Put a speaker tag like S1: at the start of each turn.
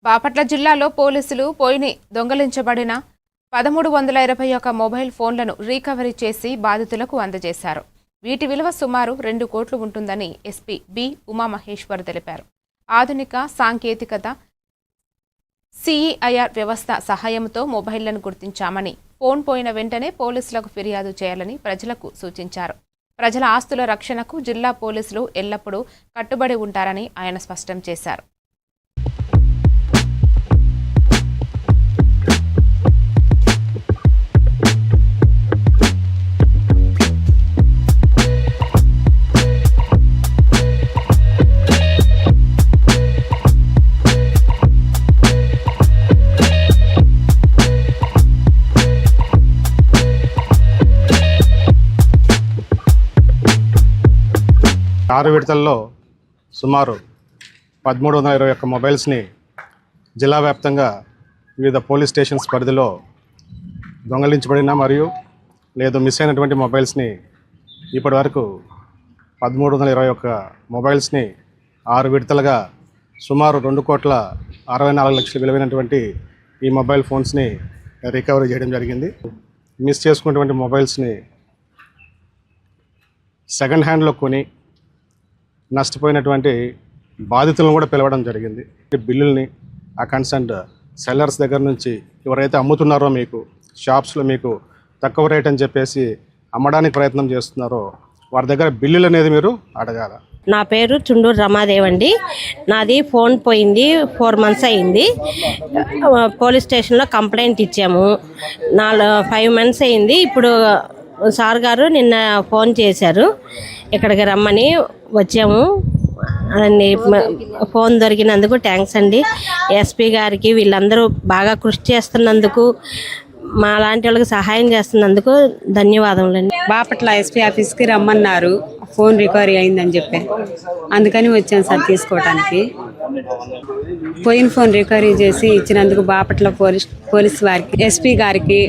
S1: బాపట్ల జిల్లాలో పోలీసులు పోయిని దొంగలించబడిన 1321 మొబైల్ ఫోన్లను రీకవరీ చేసి బాధితులకు అందజేశారు. వీటి విలువ సుమారు 2 కోట్లు ఉంటుందని ఎస్పీ బి ఉమామహేశ్వర్ తెలిపారు. ఆధునిక సాంకేతికత సిఈఐఆర్ వ్యవస్థ సహాయంతో మొబైళ్లను గుర్తించామని, ఫోన్ పోయిన వెంటనే పోలీసులకు ఫిర్యాదు చేయాలని ప్రజలకు సూచించారు. ప్రజల ఆస్తుల రక్షణకు జిల్లా పోలీసులు ఎల్లప్పుడూ కట్టుబడి ఉంటారని ఆయన స్పష్టం చేశారు.
S2: ఆరు విడతల్లో సుమారు 1321 మొబైల్స్ని జిల్లా వ్యాప్తంగా వివిధ పోలీస్ స్టేషన్స్ పరిధిలో దొంగలించబడిన మరియు లేదు మిస్ అయినటువంటి మొబైల్స్ని ఇప్పటి వరకు 1321 మొబైల్స్ని 6 విడతలుగా సుమారు 2,64,00,000 విలువైనటువంటి ఈ మొబైల్ ఫోన్స్ని రికవరీ చేయడం జరిగింది. మిస్ చేసుకున్నటువంటి మొబైల్స్ని సెకండ్ హ్యాండ్లో కొని నష్టపోయినటువంటి బాధితులను కూడా పిలవడం జరిగింది. బిల్లుల్ని ఆ కన్సర్న్డ్ సెల్లర్స్ దగ్గర నుంచి ఎవరైతే అమ్ముతున్నారో మీకు షాప్స్లో మీకు తక్కువ రేట్ అని చెప్పేసి అమ్మడానికి ప్రయత్నం చేస్తున్నారో వారి దగ్గర బిల్లులు అనేది మీరు అడగాల.
S3: నా పేరు చుండూరు రమాదేవి అండి. నాది ఫోన్ పోయింది, 4 months అయింది. పోలీస్ స్టేషన్లో కంప్లైంట్ ఇచ్చాము. 5 months అయింది. ఇప్పుడు సార్ గారు నిన్న ఫోన్ చేశారు, ఇక్కడికి రమ్మని వచ్చాము. అన్ని ఫోన్ దొరికినందుకు థ్యాంక్స్ అండి. ఎస్పీ గారికి వీళ్ళందరూ బాగా కృషి చేస్తున్నందుకు, మా లాంటి వాళ్ళకి సహాయం చేస్తున్నందుకు ధన్యవాదములండి.
S4: బాపట్ల ఎస్పీ ఆఫీస్కి రమ్మన్నారు, ఫోన్ రికవరీ అయిందని చెప్పి, అందుకని వచ్చాను సార్ తీసుకోవటానికి. పోయిన ఫోన్ రికవరీ చేసి ఇచ్చినందుకు బాపట్ల పోలీస్ వారికి, ఎస్పీ గారికి